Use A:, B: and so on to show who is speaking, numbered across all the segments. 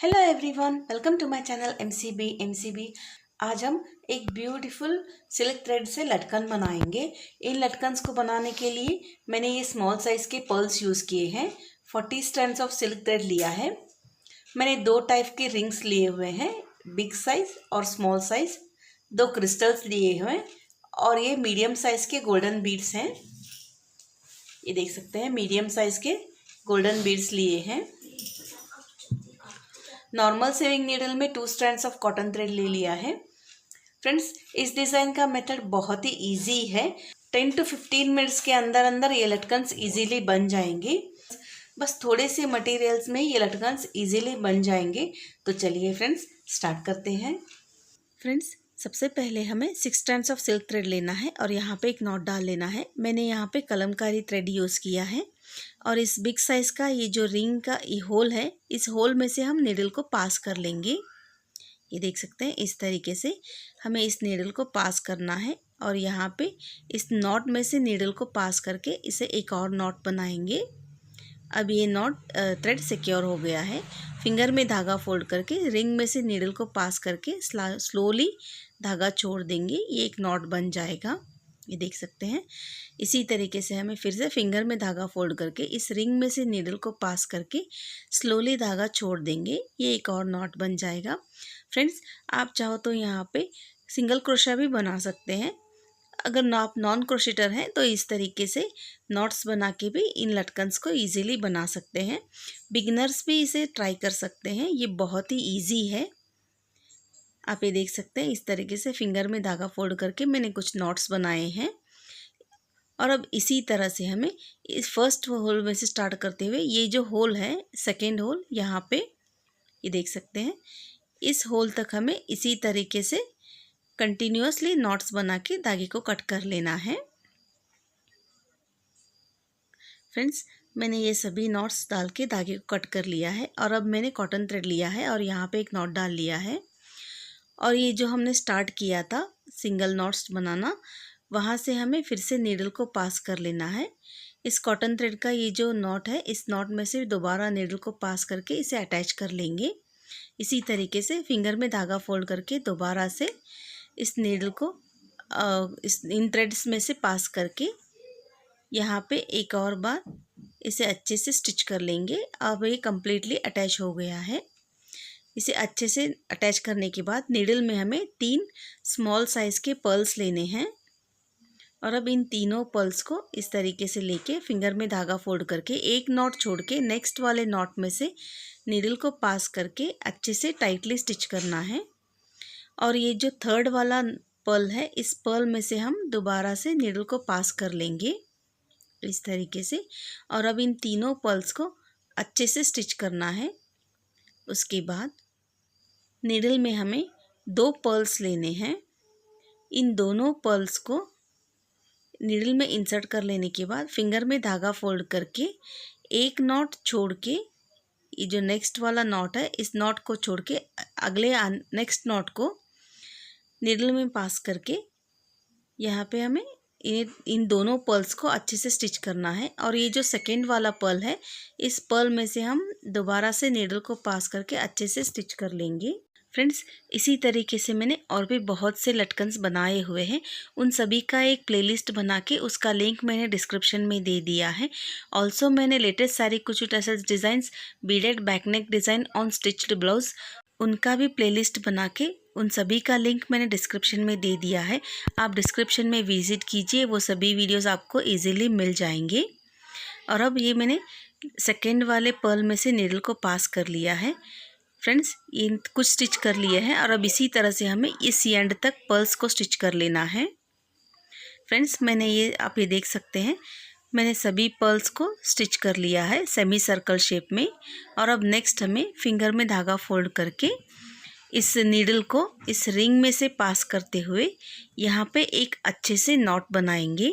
A: Hello everyone, welcome to my channel MCB. आज हम एक ब्यूटीफुल सिल्क थ्रेड से लटकन बनाएंगे। इन लटकन्स को बनाने के लिए मैंने ये स्मॉल साइज़ के पर्ल्स यूज़ किए हैं। 40 स्ट्रैंड्स ऑफ सिल्क थ्रेड लिया है। मैंने दो टाइप के रिंग्स लिए हुए हैं, बिग साइज़ और स्मॉल साइज़। दो क्रिस्टल्स लिए हुए हैं और ये मीडियम साइज़ के गोल्डन बीड्स हैं। ये देख सकते हैं, मीडियम साइज़ के गोल्डन बीड्स लिए हैं। नॉर्मल सेविंग नीडल में 2 स्ट्रैंड्स ऑफ कॉटन थ्रेड ले लिया है। फ्रेंड्स, इस डिज़ाइन का मेथड बहुत ही इजी है। 10 to 15 मिनट्स के अंदर अंदर ये लटकन्स इजीली बन जाएंगे। बस थोड़े से मटेरियल्स में ये लटकन्स इजीली बन जाएंगे। तो चलिए फ्रेंड्स, स्टार्ट करते हैं। फ्रेंड्स, सबसे पहले हमें 6 स्ट्रैंड्स ऑफ सिल्क थ्रेड लेना है और यहाँ पे एक नॉट डाल लेना है। मैंने यहाँ पे कलमकारी थ्रेड यूज़ किया है और इस बिग साइज़ का ये जो रिंग का ये होल है, इस होल में से हम नीडल को पास कर लेंगे। ये देख सकते हैं, इस तरीके से हमें इस नीडल को पास करना है और यहाँ पे इस नॉट में से नीडल को पास करके इसे एक और नॉट बनाएंगे। अब ये नॉट थ्रेड सिक्योर हो गया है। फिंगर में धागा फोल्ड करके रिंग में से नीडल को पास करके स्लोली धागा छोड़ देंगे। ये एक नॉट बन जाएगा। ये देख सकते हैं, इसी तरीके से हमें फिर से फिंगर में धागा फोल्ड करके इस रिंग में से नीडल को पास करके स्लोली धागा छोड़ देंगे। ये एक और नॉट बन जाएगा। फ्रेंड्स, आप चाहो तो यहाँ पे सिंगल क्रोशा भी बना सकते हैं। अगर आप नॉन क्रोशेटर हैं तो इस तरीके से नॉट्स बना के भी इन लटकन्स को इजीली बना सकते हैं। बिगिनर्स भी इसे ट्राई कर सकते हैं। ये बहुत ही इजी है। आप ये देख सकते हैं, इस तरीके से फिंगर में धागा फोल्ड करके मैंने कुछ नॉट्स बनाए हैं। और अब इसी तरह से हमें इस फर्स्ट होल में से स्टार्ट करते हुए ये जो होल है, सेकेंड होल, यहाँ पे ये देख सकते हैं, इस होल तक हमें इसी तरीके से कंटिन्यूअसली नॉट्स बना के धागे को कट कर लेना है। फ्रेंड्स, मैंने ये सभी नॉट्स डाल के धागे को कट कर लिया है और अब मैंने कॉटन थ्रेड लिया है और यहाँ पे एक नॉट डाल लिया है। और ये जो हमने स्टार्ट किया था सिंगल नॉट्स बनाना, वहाँ से हमें फिर से नीडल को पास कर लेना है। इस कॉटन थ्रेड का ये जो नॉट है, इस नॉट में से दोबारा नीडल को पास करके इसे अटैच कर लेंगे। इसी तरीके से फिंगर में धागा फोल्ड करके दोबारा से इस नीडल को इन थ्रेड्स में से पास करके यहाँ पे एक और बार इसे अच्छे से स्टिच कर लेंगे। अब ये कम्प्लीटली अटैच हो गया है। इसे अच्छे से अटैच करने के बाद नीडल में हमें 3 स्मॉल साइज़ के पर्ल्स लेने हैं और अब इन तीनों पर्ल्स को इस तरीके से लेके फिंगर में धागा फोल्ड करके एक नॉट छोड़ के नेक्स्ट वाले नॉट में से नीडल को पास करके अच्छे से टाइटली स्टिच करना है। और ये जो थर्ड वाला पर्ल है, इस पर्ल में से हम दोबारा से नीडल को पास कर लेंगे इस तरीके से। और अब इन तीनों पर्ल्स को अच्छे से स्टिच करना है। उसके बाद नीडल में हमें 2 पर्ल्स लेने हैं। इन दोनों पर्ल्स को नीडल में इंसर्ट कर लेने के बाद फिंगर में धागा फोल्ड करके एक नॉट छोड़ के, ये जो नेक्स्ट वाला नॉट है, इस नॉट को छोड़ के अगले नेक्स्ट नॉट को नीडल में पास करके यहाँ पे हमें इन दोनों पर्ल्स को अच्छे से स्टिच करना है। और ये जो सेकेंड वाला पर्ल है, इस पर्ल में से हम दोबारा से नीडल को पास करके अच्छे से स्टिच कर लेंगे। फ्रेंड्स, इसी तरीके से मैंने और भी बहुत से लटकन्स बनाए हुए हैं। उन सभी का एक प्लेलिस्ट बना के उसका लिंक मैंने डिस्क्रिप्शन में दे दिया है। ऑल्सो मैंने लेटेस्ट सारी कुछ tassels designs, beaded back neck design on stitched blouse, उनका भी प्लेलिस्ट बना के उन सभी का लिंक मैंने डिस्क्रिप्शन में दे दिया है। आप डिस्क्रिप्शन में विज़िट कीजिए, वो सभी वीडियोस आपको इजीली मिल जाएंगे। और अब ये मैंने सेकेंड वाले पर्ल में से नीडल को पास कर लिया है। फ्रेंड्स, ये कुछ स्टिच कर लिए हैं और अब इसी तरह से हमें इस एंड तक पर्ल्स को स्टिच कर लेना है। फ्रेंड्स, मैंने ये आप ये देख सकते हैं, मैंने सभी पर्ल्स को स्टिच कर लिया है सेमी सर्कल शेप में। और अब नेक्स्ट हमें फिंगर में धागा फोल्ड करके इस नीडल को इस रिंग में से पास करते हुए यहाँ पे एक अच्छे से नॉट बनाएंगे।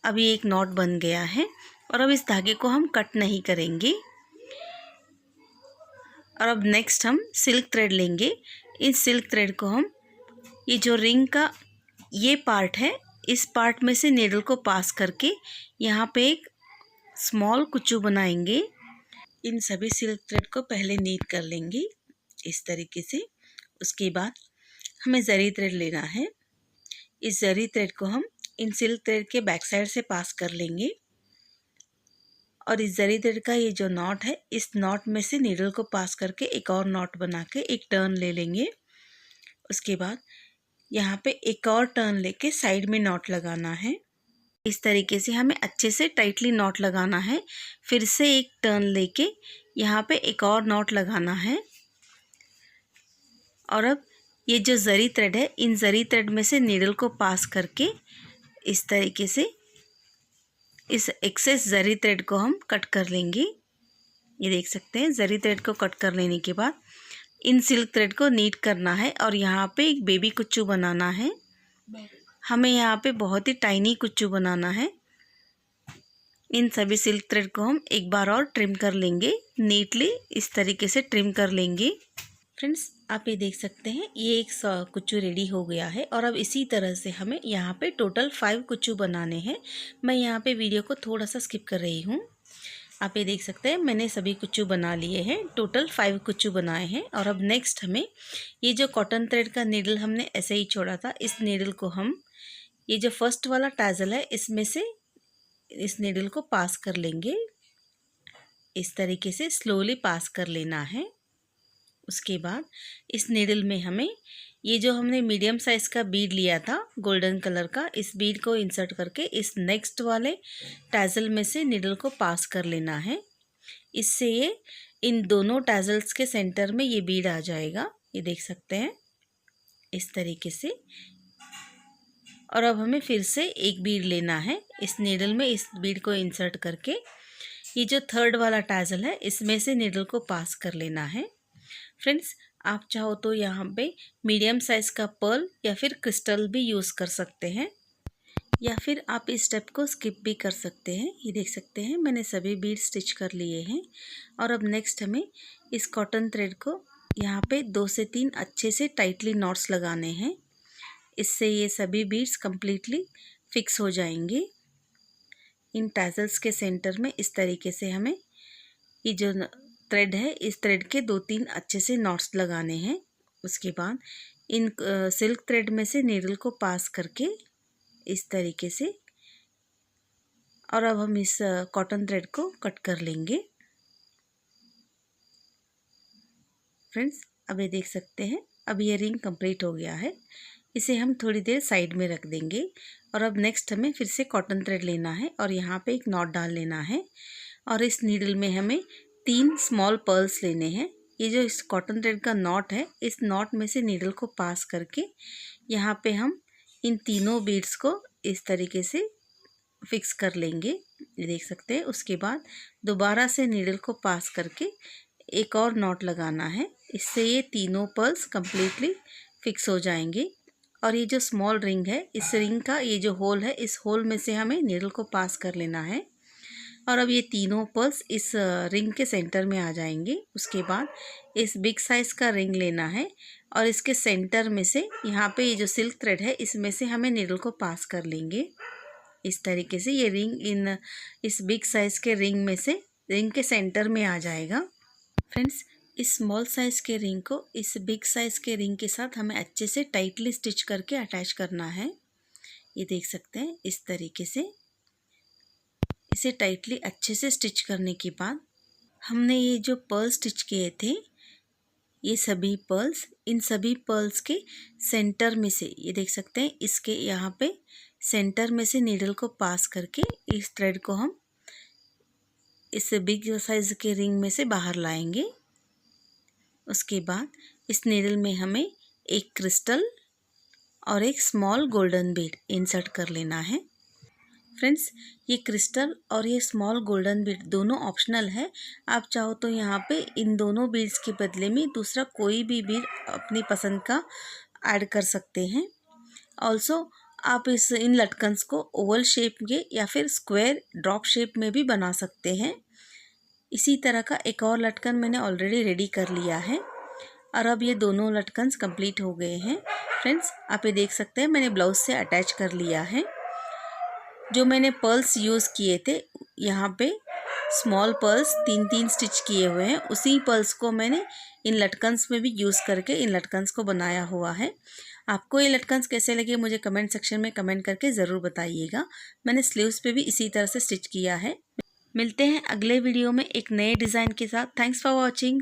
A: अब ये एक नॉट बन गया है और अब इस धागे को हम कट नहीं करेंगे। और अब नेक्स्ट हम सिल्क थ्रेड लेंगे। इस सिल्क थ्रेड को हम ये जो रिंग का ये पार्ट है, इस पार्ट में से नीडल को पास करके यहाँ पे एक स्मॉल कुच्चू बनाएंगे। इन सभी सिल्क थ्रेड को पहले नीट कर लेंगे इस तरीके से। उसके बाद हमें ज़री थ्रेड लेना है। इस ज़री थ्रेड को हम इन सिल्क थ्रेड के बैक साइड से पास कर लेंगे और इस ज़री थ्रेड का ये जो नॉट है, इस नॉट में से नीडल को पास करके एक और नॉट बना के एक टर्न ले लेंगे। उसके बाद यहाँ पे एक और टर्न लेके साइड में नॉट लगाना है। इस तरीके से हमें अच्छे से टाइटली नॉट लगाना है। फिर से एक टर्न लेके यहाँ पे एक और नॉट लगाना है और अब ये जो ज़री थ्रेड है, इन ज़री थ्रेड में से नीडल को पास करके इस तरीके से इस एक्सेस ज़री थ्रेड को हम कट कर लेंगे। ये देख सकते हैं, ज़री थ्रेड को कट कर लेने के बाद इन सिल्क थ्रेड को नीट करना है और यहाँ पे एक बेबी कुच्चू बनाना है। हमें यहाँ पे बहुत ही टाइनी कुच्चू बनाना है। इन सभी सिल्क थ्रेड को हम एक बार और ट्रिम कर लेंगे, नीटली इस तरीके से ट्रिम कर लेंगे। फ्रेंड्स, आप ये देख सकते हैं, ये एक कुच्चू रेडी हो गया है और अब इसी तरह से हमें यहाँ पे टोटल 5 कुच्चू बनाने हैं। मैं यहाँ पे वीडियो को थोड़ा सा स्किप कर रही हूँ। आप ये देख सकते हैं, मैंने सभी कुच्चू बना लिए हैं, टोटल 5 कुच्चू बनाए हैं। और अब नेक्स्ट हमें ये जो कॉटन थ्रेड का नीडल हमने ऐसे ही छोड़ा था, इस नीडल को हम ये जो फर्स्ट वाला टैजल है, इसमें से इस नीडल को पास कर लेंगे। इस तरीके से स्लोली पास कर लेना है। उसके बाद इस नीडल में हमें ये जो हमने मीडियम साइज़ का बीड लिया था गोल्डन कलर का, इस बीड को इंसर्ट करके इस नेक्स्ट वाले टैजल में से नीडल को पास कर लेना है। इससे ये इन दोनों टैजल्स के सेंटर में ये बीड आ जाएगा। ये देख सकते हैं इस तरीके से। और अब हमें फिर से एक बीड लेना है, इस नीडल में इस बीड को इंसर्ट करके ये जो थर्ड वाला टैजल है, इसमें से नीडल को पास कर लेना है। फ्रेंड्स, आप चाहो तो यहाँ पे मीडियम साइज़ का पर्ल या फिर क्रिस्टल भी यूज़ कर सकते हैं, या फिर आप इस स्टेप को स्किप भी कर सकते हैं। ये देख सकते हैं, मैंने सभी बीड स्टिच कर लिए हैं। और अब नेक्स्ट हमें इस कॉटन थ्रेड को यहाँ पे 2 से 3 अच्छे से टाइटली नॉट्स लगाने हैं। इससे ये सभी बीड्स कम्प्लीटली फिक्स हो जाएंगे। इन टैजल्स के सेंटर में इस तरीके से हमें ये जो थ्रेड है, इस थ्रेड के 2-3 अच्छे से नॉट्स लगाने हैं। उसके बाद इन सिल्क थ्रेड में से नीडल को पास करके इस तरीके से, और अब हम इस कॉटन थ्रेड को कट कर लेंगे। फ्रेंड्स, अब ये देख सकते हैं, अब ये रिंग कंप्लीट हो गया है। इसे हम थोड़ी देर साइड में रख देंगे। और अब नेक्स्ट हमें फिर से कॉटन थ्रेड लेना है और यहाँ पे एक नॉट डाल लेना है और इस नीडल में हमें 3 स्मॉल पर्ल्स लेने हैं। ये जो इस कॉटन थ्रेड का नॉट है, इस नॉट में से नीडल को पास करके यहाँ पे हम इन तीनों बीड्स को इस तरीके से फिक्स कर लेंगे। ये देख सकते हैं। उसके बाद दोबारा से नीडल को पास करके एक और नॉट लगाना है। इससे ये तीनों पर्ल्स कम्प्लीटली फिक्स हो जाएंगे। और ये जो स्मॉल रिंग है, इस रिंग का ये जो होल है, इस होल में से हमें नीडल को पास कर लेना है और अब ये तीनों पर्ल्स इस रिंग के सेंटर में आ जाएंगे। उसके बाद इस बिग साइज़ का रिंग लेना है और इसके सेंटर में से यहाँ पे ये जो सिल्क थ्रेड है, इसमें से हमें नीडल को पास कर लेंगे। इस तरीके से ये रिंग इस बिग साइज़ के रिंग में से रिंग के सेंटर में आ जाएगा। फ्रेंड्स, इस स्मॉल साइज़ के रिंग को इस बिग साइज़ के रिंग के साथ हमें अच्छे से टाइटली स्टिच करके अटैच करना है। ये देख सकते हैं, इस तरीके से इसे टाइटली अच्छे से स्टिच करने के बाद हमने ये जो पर्ल स्टिच किए थे, ये सभी पर्ल्स, इन सभी पर्ल्स के सेंटर में से ये देख सकते हैं, इसके यहाँ पे सेंटर में से नीडल को पास करके इस थ्रेड को हम इस बिग साइज़ के रिंग में से बाहर लाएंगे। उसके बाद इस नीडल में हमें एक क्रिस्टल और एक स्मॉल गोल्डन बीड इंसर्ट कर लेना है। फ्रेंड्स, ये क्रिस्टल और ये स्मॉल गोल्डन बीड दोनों ऑप्शनल है। आप चाहो तो यहाँ पे इन दोनों बीड्स के बदले में दूसरा कोई भी बीड अपनी पसंद का ऐड कर सकते हैं। ऑल्सो आप इन लटकन्स को ओवल शेप के या फिर स्क्वायर ड्रॉप शेप में भी बना सकते हैं। इसी तरह का एक और लटकन मैंने ऑलरेडी रेडी कर लिया है और अब ये दोनों लटकन्स कंप्लीट हो गए हैं। फ्रेंड्स, आप ये देख सकते हैं, मैंने ब्लाउज से अटैच कर लिया है। जो मैंने पर्ल्स यूज़ किए थे यहाँ पे स्मॉल पर्ल्स 3-3 स्टिच किए हुए हैं। उसी पर्ल्स को मैंने इन लटकन्स में भी यूज़ करके इन लटकन्स को बनाया हुआ है। आपको ये लटकन्स कैसे लगे मुझे कमेंट सेक्शन में कमेंट करके ज़रूर बताइएगा। मैंने स्लीव्स पे भी इसी तरह से स्टिच किया है। मिलते हैं अगले वीडियो में एक नए डिज़ाइन के साथ। Thanks for watching.